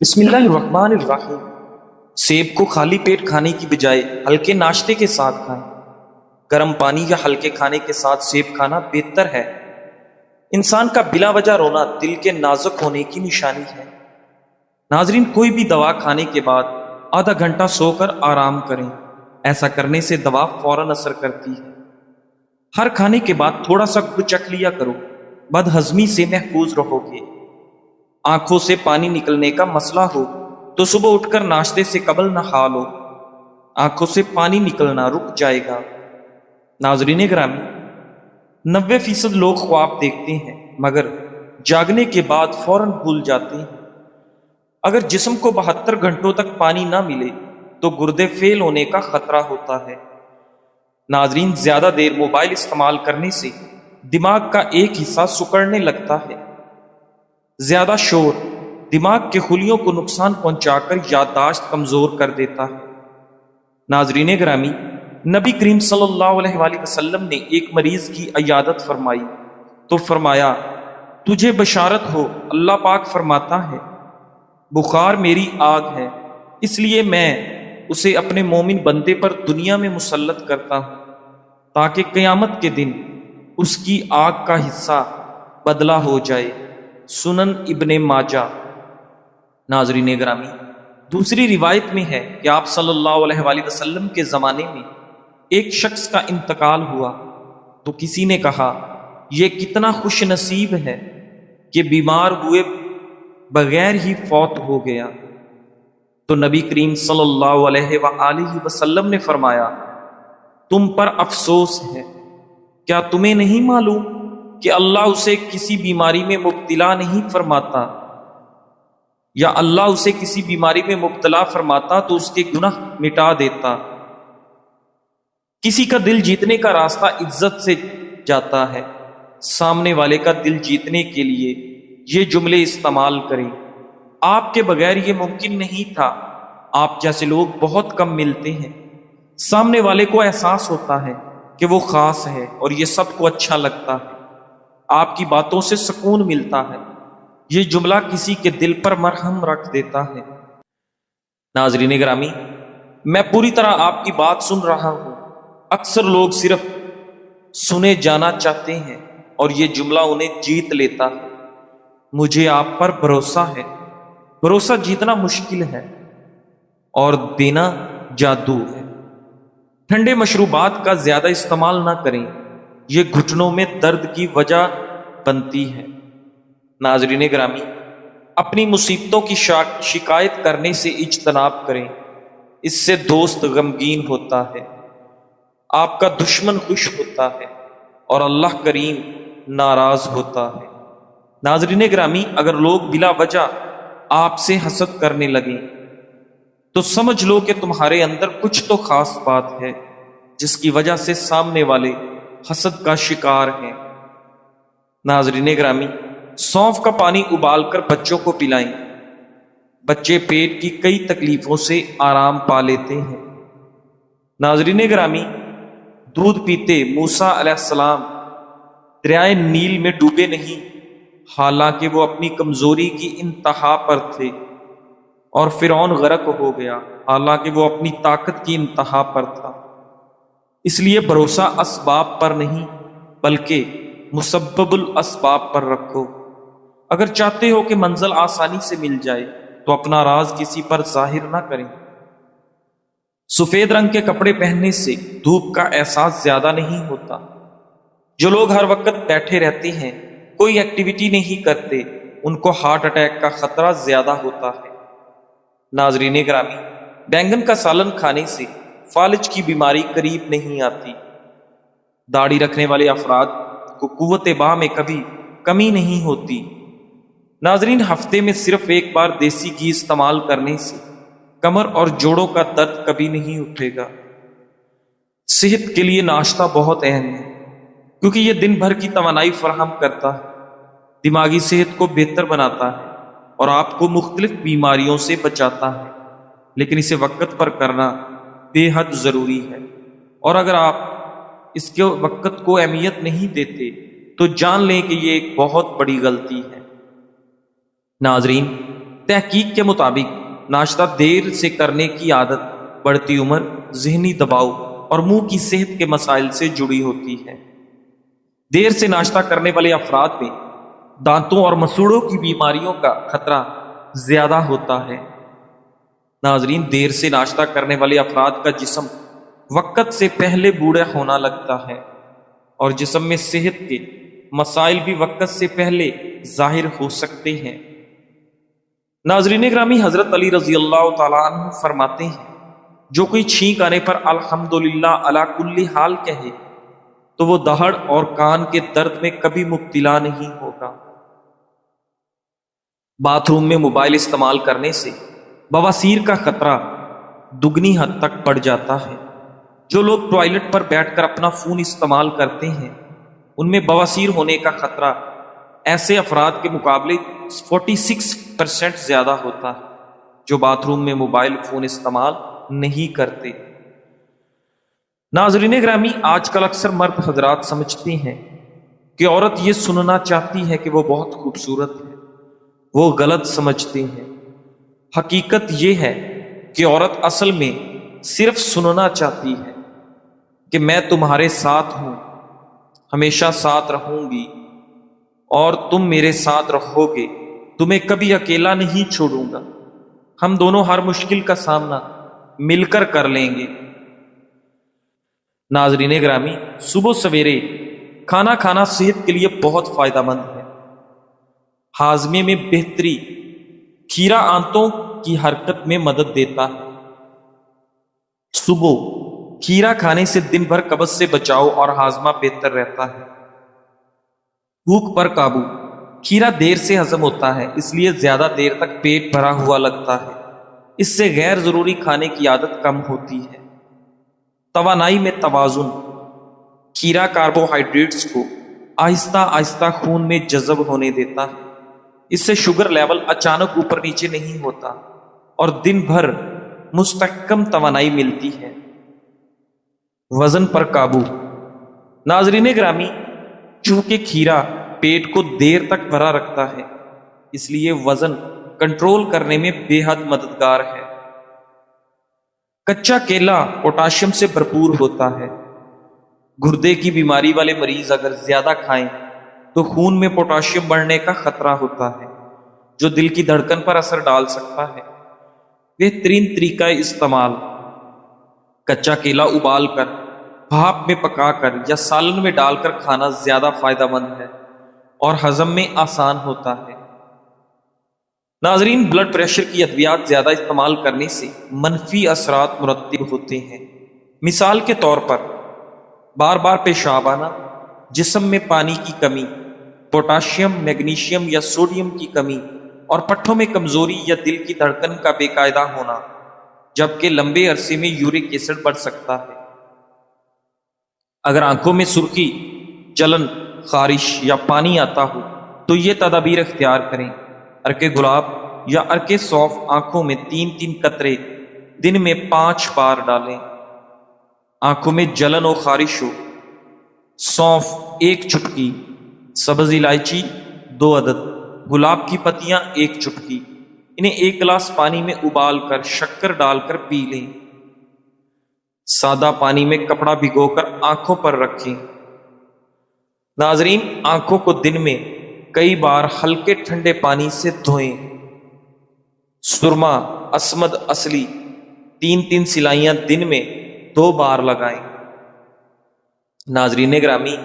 بسم اللہ الرحمن الرحیم۔ سیب کو خالی پیٹ کھانے کی بجائے ہلکے ناشتے کے ساتھ کھائیں۔ گرم پانی یا ہلکے کھانے کے ساتھ سیب کھانا بہتر ہے۔ انسان کا بلا وجہ رونا دل کے نازک ہونے کی نشانی ہے۔ ناظرین، کوئی بھی دوا کھانے کے بعد آدھا گھنٹہ سو کر آرام کریں۔ ایسا کرنے سے دوا فوراً اثر کرتی ہے۔ ہر کھانے کے بعد تھوڑا سا گڑ چکھ لیا کرو، بد ہضمی سے محفوظ رہو گے۔ آنکھوں سے پانی نکلنے کا مسئلہ ہو تو صبح اٹھ کر ناشتے سے قبل نہا لو، آنکھوں سے پانی نکلنا رک جائے گا۔ ناظرین گرامی، 90% لوگ خواب دیکھتے ہیں مگر جاگنے کے بعد فوراً بھول جاتے ہیں۔ اگر جسم کو 72 گھنٹوں تک پانی نہ ملے تو گردے فیل ہونے کا خطرہ ہوتا ہے۔ ناظرین، زیادہ دیر موبائل استعمال کرنے سے دماغ کا ایک حصہ سکڑنے لگتا ہے۔ زیادہ شور دماغ کے خلیوں کو نقصان پہنچا کر یادداشت کمزور کر دیتا ہے۔ ناظرین گرامی، نبی کریم صلی اللہ علیہ وآلہ وسلم نے ایک مریض کی عیادت فرمائی تو فرمایا، تجھے بشارت ہو، اللہ پاک فرماتا ہے، بخار میری آگ ہے، اس لیے میں اسے اپنے مومن بندے پر دنیا میں مسلط کرتا ہوں تاکہ قیامت کے دن اس کی آگ کا حصہ بدلہ ہو جائے۔ سنن ابن ماجہ۔ ناظرین گرامی، دوسری روایت میں ہے کہ آپ صلی اللہ علیہ وآلہ وسلم کے زمانے میں ایک شخص کا انتقال ہوا تو کسی نے کہا، یہ کتنا خوش نصیب ہے کہ بیمار ہوئے بغیر ہی فوت ہو گیا۔ تو نبی کریم صلی اللہ علیہ وآلہ وسلم نے فرمایا، تم پر افسوس ہے، کیا تمہیں نہیں معلوم کہ اللہ اسے کسی بیماری میں مبتلا نہیں فرماتا، یا اللہ اسے کسی بیماری میں مبتلا فرماتا تو اس کے گناہ مٹا دیتا۔ کسی کا دل جیتنے کا راستہ عزت سے جاتا ہے۔ سامنے والے کا دل جیتنے کے لیے یہ جملے استعمال کریں، آپ کے بغیر یہ ممکن نہیں تھا، آپ جیسے لوگ بہت کم ملتے ہیں۔ سامنے والے کو احساس ہوتا ہے کہ وہ خاص ہے اور یہ سب کو اچھا لگتا ہے، آپ کی باتوں سے سکون ملتا ہے۔ یہ جملہ کسی کے دل پر مرہم رکھ دیتا ہے۔ ناظرین گرامی، میں پوری طرح آپ کی بات سن رہا ہوں۔ اکثر لوگ صرف سنے جانا چاہتے ہیں اور یہ جملہ انہیں جیت لیتا ہے۔ مجھے آپ پر بھروسہ ہے۔ بھروسہ جیتنا مشکل ہے اور دینا جادو ہے۔ ٹھنڈے مشروبات کا زیادہ استعمال نہ کریں، یہ گھٹنوں میں درد کی وجہ بنتی ہے۔ ناظرین گرامی، اپنی مصیبتوں کی شکایت کرنے سے اجتناب کریں، اس سے دوست غمگین ہوتا ہے، آپ کا دشمن خوش ہوتا ہے اور اللہ کریم ناراض ہوتا ہے۔ ناظرین گرامی، اگر لوگ بلا وجہ آپ سے حسد کرنے لگیں تو سمجھ لو کہ تمہارے اندر کچھ تو خاص بات ہے جس کی وجہ سے سامنے والے حسد کا شکار ہیں۔ ناظرین گرامی، سونف کا پانی ابال کر بچوں کو پلائیں، بچے پیٹ کی کئی تکلیفوں سے آرام پا لیتے ہیں۔ ناظرین گرامی، دودھ پیتے موسیٰ علیہ السلام دریائے نیل میں ڈوبے نہیں، حالانکہ وہ اپنی کمزوری کی انتہا پر تھے، اور فرعون غرق ہو گیا حالانکہ وہ اپنی طاقت کی انتہا پر تھا۔ اس لیے بھروسہ اسباب پر نہیں بلکہ مسبب الاسباب پر رکھو۔ اگر چاہتے ہو کہ منزل آسانی سے مل جائے تو اپنا راز کسی پر ظاہر نہ کریں۔ سفید رنگ کے کپڑے پہننے سے دھوپ کا احساس زیادہ نہیں ہوتا۔ جو لوگ ہر وقت بیٹھے رہتے ہیں، کوئی ایکٹیویٹی نہیں کرتے، ان کو ہارٹ اٹیک کا خطرہ زیادہ ہوتا ہے۔ ناظرین گرامی، بینگن کا سالن کھانے سے فالج کی بیماری قریب نہیں آتی۔ داڑھی رکھنے والے افراد کو قوت باہ میں کبھی کمی نہیں ہوتی۔ ناظرین، ہفتے میں صرف ایک بار دیسی گھی استعمال کرنے سے کمر اور جوڑوں کا درد کبھی نہیں اٹھے گا۔ صحت کے لیے ناشتہ بہت اہم ہے کیونکہ یہ دن بھر کی توانائی فراہم کرتا ہے، دماغی صحت کو بہتر بناتا ہے اور آپ کو مختلف بیماریوں سے بچاتا ہے، لیکن اسے وقت پر کرنا بے حد ضروری ہے، اور اگر آپ اس کے وقت کو اہمیت نہیں دیتے تو جان لیں کہ یہ ایک بہت بڑی غلطی ہے۔ ناظرین، تحقیق کے مطابق ناشتہ دیر سے کرنے کی عادت بڑھتی عمر، ذہنی دباؤ اور منہ کی صحت کے مسائل سے جڑی ہوتی ہے۔ دیر سے ناشتہ کرنے والے افراد میں دانتوں اور مسوڑوں کی بیماریوں کا خطرہ زیادہ ہوتا ہے۔ ناظرین، دیر سے ناشتہ کرنے والے افراد کا جسم وقت سے پہلے بوڑھا ہونا لگتا ہے اور جسم میں صحت کے مسائل بھی وقت سے پہلے ظاہر ہو سکتے ہیں۔ ناظرین گرامی، حضرت علی رضی اللہ تعالیٰ عنہ فرماتے ہیں، جو کوئی چھینک آنے پر الحمدللہ علی کل حال کہے تو وہ دہڑ اور کان کے درد میں کبھی مبتلا نہیں ہوگا۔ باتھ روم میں موبائل استعمال کرنے سے بواسیر کا خطرہ دگنی حد تک بڑھ جاتا ہے۔ جو لوگ ٹوائلٹ پر بیٹھ کر اپنا فون استعمال کرتے ہیں ان میں بواسیر ہونے کا خطرہ ایسے افراد کے مقابلے 46% زیادہ ہوتا ہے جو باتھ روم میں موبائل فون استعمال نہیں کرتے۔ ناظرین گرامی، آج کل اکثر مرد حضرات سمجھتے ہیں کہ عورت یہ سننا چاہتی ہے کہ وہ بہت خوبصورت ہے۔ وہ غلط سمجھتے ہیں۔ حقیقت یہ ہے کہ عورت اصل میں صرف سننا چاہتی ہے کہ میں تمہارے ساتھ ہوں، ہمیشہ ساتھ رہوں گی اور تم میرے ساتھ رہو گے، تمہیں کبھی اکیلا نہیں چھوڑوں گا، ہم دونوں ہر مشکل کا سامنا مل کر کر لیں گے۔ ناظرین گرامی، صبح سویرے کھانا کھانا صحت کے لیے بہت فائدہ مند ہے۔ ہاضمے میں بہتری، کھیرا آنتوں کی حرکت میں مدد دیتا ہے۔ صبح کھیرا کھانے سے دن بھر قبض سے بچاؤ اور ہاضمہ بہتر رہتا ہے۔ بھوک پر قابو، کھیرا دیر سے ہضم ہوتا ہے اس لیے زیادہ دیر تک پیٹ بھرا ہوا لگتا ہے۔ اس سے غیر ضروری کھانے کی عادت کم ہوتی ہے۔ توانائی میں توازن، کھیرا کاربوہائیڈریٹس کو آہستہ آہستہ خون میں جذب ہونے دیتا ہے۔ اس سے شوگر لیول اچانک اوپر نیچے نہیں ہوتا اور دن بھر مستحکم توانائی ملتی ہے۔ وزن پر قابو، ناظرین گرامی، چونکہ کھیرا پیٹ کو دیر تک بھرا رکھتا ہے اس لیے وزن کنٹرول کرنے میں بے حد مددگار ہے۔ کچا کیلا پوٹاشیم سے بھرپور ہوتا ہے۔ گردے کی بیماری والے مریض اگر زیادہ کھائیں تو خون میں پوٹاشیم بڑھنے کا خطرہ ہوتا ہے جو دل کی دھڑکن پر اثر ڈال سکتا ہے۔ بہترین طریقہ استعمال: کچا کیلا ابال کر، بھاپ میں پکا کر یا سالن میں ڈال کر کھانا زیادہ فائدہ مند ہے اور ہضم میں آسان ہوتا ہے۔ ناظرین، بلڈ پریشر کی ادویات زیادہ استعمال کرنے سے منفی اثرات مرتب ہوتے ہیں۔ مثال کے طور پر بار بار پیشاب آنا، جسم میں پانی کی کمی، پوٹاشیم، میگنیشیم یا سوڈیم کی کمی اور پٹھوں میں کمزوری یا دل کی دھڑکن کا بے قاعدہ ہونا، جبکہ لمبے عرصے میں یورک ایسڈ بڑھ سکتا ہے۔ اگر آنکھوں میں سرخی، جلن، خارش یا پانی آتا ہو تو یہ تدابیر اختیار کریں۔ ارک گلاب یا ارک سونف آنکھوں میں 3 قطرے دن میں 5 بار ڈالیں۔ آنکھوں میں جلن و خارش ہو، سونف 1 چٹکی، سبز الائچی 2 عدد، گلاب کی پتیاں 1 چٹکی، انہیں 1 گلاس پانی میں ابال کر شکر ڈال کر پی لیں۔ سادہ پانی میں کپڑا بھگو کر آنکھوں پر رکھیں۔ ناظرین، آنکھوں کو دن میں کئی بار ہلکے ٹھنڈے پانی سے دھوئیں۔ سرما، اسمد اصلی 3 سلائیاں دن میں 2 بار لگائیں۔ ناظرین گرامی،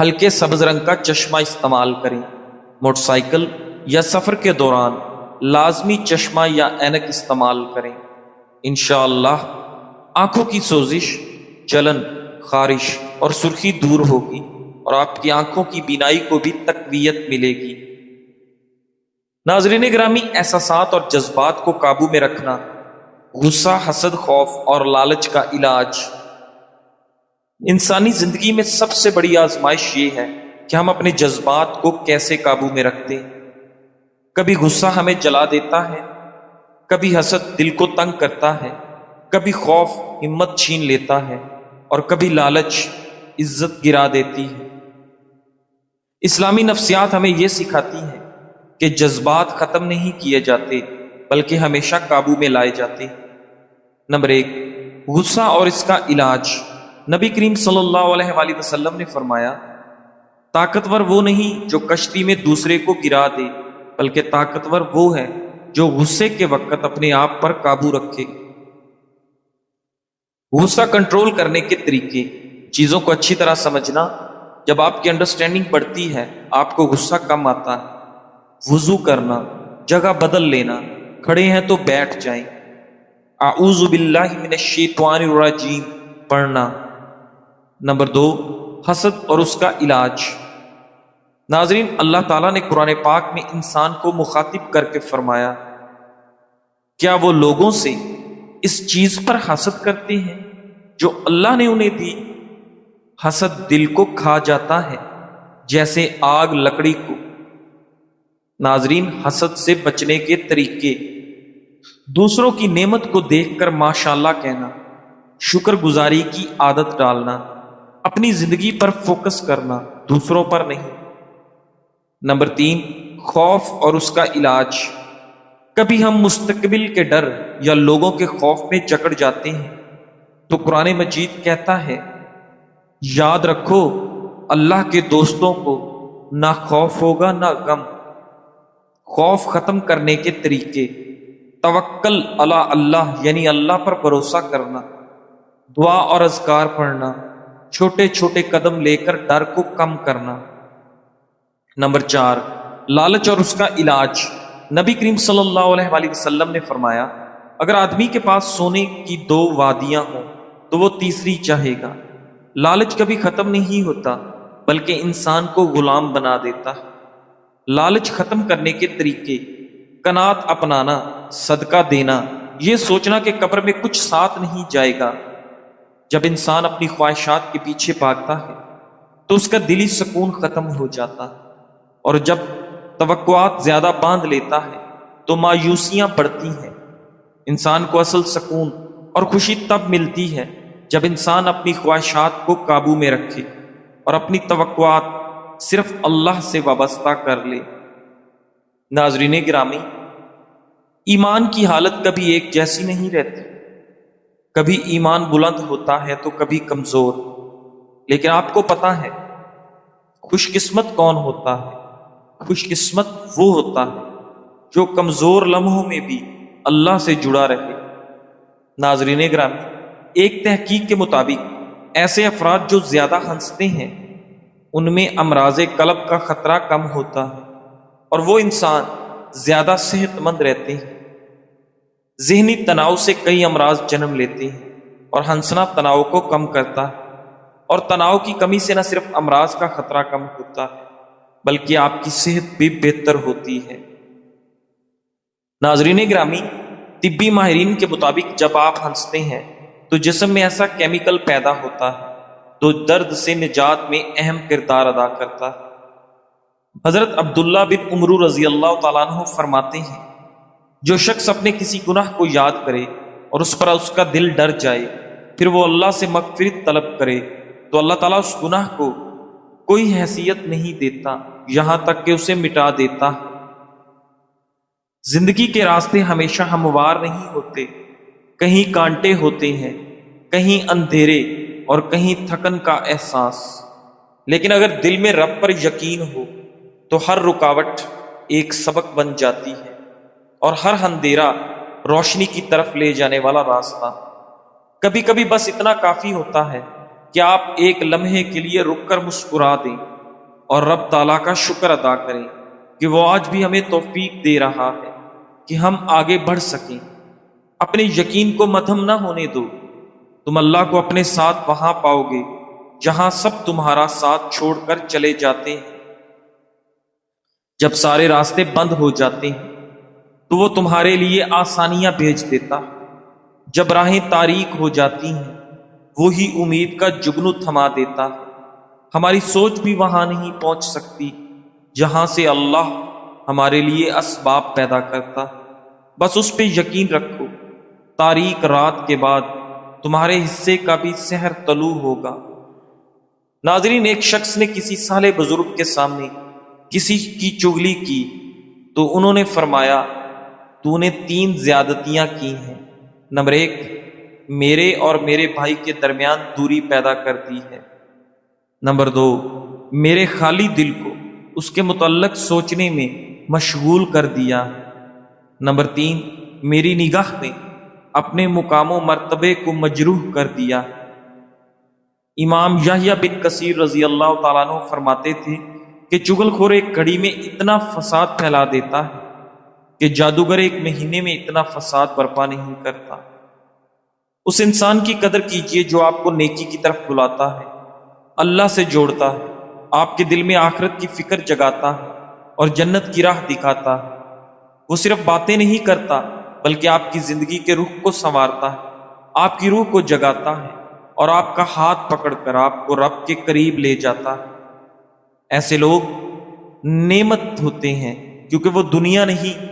ہلکے سبز رنگ کا چشمہ استعمال کریں۔ موٹر سائیکل یا سفر کے دوران لازمی چشمہ یا اینک استعمال کریں۔ انشاءاللہ آنکھوں کی سوزش، جلن، خارش اور سرخی دور ہوگی اور آپ کی آنکھوں کی بینائی کو بھی تقویت ملے گی۔ ناظرین گرامی، احساسات اور جذبات کو قابو میں رکھنا، غصہ، حسد، خوف اور لالچ کا علاج۔ انسانی زندگی میں سب سے بڑی آزمائش یہ ہے کہ ہم اپنے جذبات کو کیسے قابو میں رکھتے ہیں۔ کبھی غصہ ہمیں جلا دیتا ہے، کبھی حسد دل کو تنگ کرتا ہے، کبھی خوف ہمت چھین لیتا ہے اور کبھی لالچ عزت گرا دیتی ہے۔ اسلامی نفسیات ہمیں یہ سکھاتی ہے کہ جذبات ختم نہیں کیے جاتے بلکہ ہمیشہ قابو میں لائے جاتے ہیں۔ نمبر 1، غصہ اور اس کا علاج۔ نبی کریم صلی اللہ علیہ وآلہ وسلم نے فرمایا، طاقتور وہ نہیں جو کشتی میں دوسرے کو گرا دے، بلکہ طاقتور وہ ہے جو غصے کے وقت اپنے آپ پر قابو رکھے۔ غصہ کنٹرول کرنے کے طریقے۔ چیزوں کو اچھی طرح سمجھنا۔ جب آپ کی انڈرسٹینڈنگ بڑھتی ہے آپ کو غصہ کم آتا ہے۔ وضو کرنا، جگہ بدل لینا، کھڑے ہیں تو بیٹھ جائیں، اعوذ باللہ من الشیطان الرجیم پڑھنا۔ نمبر 2، حسد اور اس کا علاج۔ ناظرین، اللہ تعالیٰ نے قرآن پاک میں انسان کو مخاطب کر کے فرمایا، کیا وہ لوگوں سے اس چیز پر حسد کرتے ہیں جو اللہ نے انہیں دی؟ حسد دل کو کھا جاتا ہے جیسے آگ لکڑی کو۔ ناظرین، حسد سے بچنے کے طریقے۔ دوسروں کی نعمت کو دیکھ کر ماشاءاللہ کہنا، شکر گزاری کی عادت ڈالنا، اپنی زندگی پر فوکس کرنا، دوسروں پر نہیں۔ نمبر 3، خوف اور اس کا علاج۔ کبھی ہم مستقبل کے ڈر یا لوگوں کے خوف میں جکڑ جاتے ہیں تو قرآن مجید کہتا ہے، یاد رکھو اللہ کے دوستوں کو نہ خوف ہوگا نہ غم۔ خوف ختم کرنے کے طریقے۔ توکل علی اللہ یعنی اللہ پر بھروسہ کرنا، دعا اور اذکار پڑھنا، چھوٹے چھوٹے قدم لے کر ڈر کو کم کرنا۔ نمبر 4، لالچ اور اس کا علاج۔ نبی کریم صلی اللہ علیہ وآلہ وسلم نے فرمایا، اگر آدمی کے پاس سونے کی 2 وادیاں ہوں تو وہ تیسری چاہے گا۔ لالچ کبھی ختم نہیں ہوتا بلکہ انسان کو غلام بنا دیتا ہے۔ لالچ ختم کرنے کے طریقے۔ قناعت اپنانا، صدقہ دینا، یہ سوچنا کہ قبر میں کچھ ساتھ نہیں جائے گا۔ جب انسان اپنی خواہشات کے پیچھے بھاگتا ہے تو اس کا دلی سکون ختم ہو جاتا ہے، اور جب توقعات زیادہ باندھ لیتا ہے تو مایوسیاں بڑھتی ہیں۔ انسان کو اصل سکون اور خوشی تب ملتی ہے جب انسان اپنی خواہشات کو قابو میں رکھے اور اپنی توقعات صرف اللہ سے وابستہ کر لے۔ ناظرین گرامی، ایمان کی حالت کبھی ایک جیسی نہیں رہتی۔ کبھی ایمان بلند ہوتا ہے تو کبھی کمزور، لیکن آپ کو پتا ہے خوش قسمت کون ہوتا ہے؟ خوش قسمت وہ ہوتا ہے جو کمزور لمحوں میں بھی اللہ سے جڑا رہے۔ ناظرین گرامی، ایک تحقیق کے مطابق ایسے افراد جو زیادہ ہنستے ہیں ان میں امراض قلب کا خطرہ کم ہوتا ہے، اور وہ انسان زیادہ صحت مند رہتے ہیں۔ ذہنی تناؤ سے کئی امراض جنم لیتے ہیں، اور ہنسنا تناؤ کو کم کرتا ہے، اور تناؤ کی کمی سے نہ صرف امراض کا خطرہ کم ہوتا ہے بلکہ آپ کی صحت بھی بہتر ہوتی ہے۔ ناظرین گرامی، طبی ماہرین کے مطابق جب آپ ہنستے ہیں تو جسم میں ایسا کیمیکل پیدا ہوتا ہے تو درد سے نجات میں اہم کردار ادا کرتا ہے۔ حضرت عبداللہ بن عمرو رضی اللہ تعالیٰ عنہ فرماتے ہیں، جو شخص اپنے کسی گناہ کو یاد کرے اور اس پر اس کا دل ڈر جائے، پھر وہ اللہ سے مغفرت طلب کرے تو اللہ تعالیٰ اس گناہ کو کوئی حیثیت نہیں دیتا یہاں تک کہ اسے مٹا دیتا۔ زندگی کے راستے ہمیشہ ہموار نہیں ہوتے، کہیں کانٹے ہوتے ہیں، کہیں اندھیرے اور کہیں تھکن کا احساس، لیکن اگر دل میں رب پر یقین ہو تو ہر رکاوٹ ایک سبق بن جاتی ہے اور ہر اندھیرا روشنی کی طرف لے جانے والا راستہ۔ کبھی کبھی بس اتنا کافی ہوتا ہے کہ آپ ایک لمحے کے لیے رک کر مسکرا دیں اور رب تعالیٰ کا شکر ادا کریں کہ وہ آج بھی ہمیں توفیق دے رہا ہے کہ ہم آگے بڑھ سکیں۔ اپنے یقین کو مدھم نہ ہونے دو، تم اللہ کو اپنے ساتھ وہاں پاؤ گے جہاں سب تمہارا ساتھ چھوڑ کر چلے جاتے ہیں۔ جب سارے راستے بند ہو جاتے ہیں تو وہ تمہارے لیے آسانیاں بھیج دیتا۔ جب راہیں تاریک ہو جاتی ہیں وہی امید کا جگنو تھما دیتا۔ ہماری سوچ بھی وہاں نہیں پہنچ سکتی جہاں سے اللہ ہمارے لیے اسباب پیدا کرتا۔ بس اس پہ یقین رکھو، تاریک رات کے بعد تمہارے حصے کا بھی سحر طلوع ہوگا۔ ناظرین، ایک شخص نے کسی صالح بزرگ کے سامنے کسی کی چغلی کی تو انہوں نے فرمایا تو نے 3 زیادتیاں کی ہیں۔ نمبر 1، میرے اور میرے بھائی کے درمیان دوری پیدا کر دی ہے۔ نمبر 2، میرے خالی دل کو اس کے متعلق سوچنے میں مشغول کر دیا۔ نمبر 3، میری نگاہ میں اپنے مقام و مرتبے کو مجروح کر دیا۔ امام یحییٰ بن کثیر رضی اللہ تعالیٰ عنہ فرماتے تھے کہ چغل خور ایک گھڑی میں اتنا فساد پھیلا دیتا ہے کہ جادوگر ایک مہینے میں اتنا فساد برپا نہیں کرتا۔ اس انسان کی قدر کیجیے جو آپ کو نیکی کی طرف بلاتا ہے، اللہ سے جوڑتا ہے، آپ کے دل میں آخرت کی فکر جگاتا ہے اور جنت کی راہ دکھاتا ہے۔ وہ صرف باتیں نہیں کرتا بلکہ آپ کی زندگی کے رخ کو سنوارتا ہے، آپ کی روح کو جگاتا ہے اور آپ کا ہاتھ پکڑ کر آپ کو رب کے قریب لے جاتا ہے۔ ایسے لوگ نعمت ہوتے ہیں کیونکہ وہ دنیا نہیں،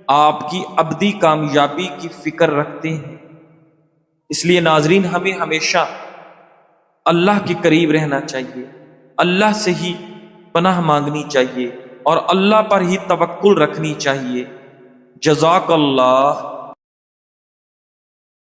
آپ کی ابدی کامیابی کی فکر رکھتے ہیں۔ اس لیے ناظرین، ہمیں ہمیشہ اللہ کے قریب رہنا چاہیے، اللہ سے ہی پناہ مانگنی چاہیے اور اللہ پر ہی توکل رکھنی چاہیے۔ جزاک اللہ۔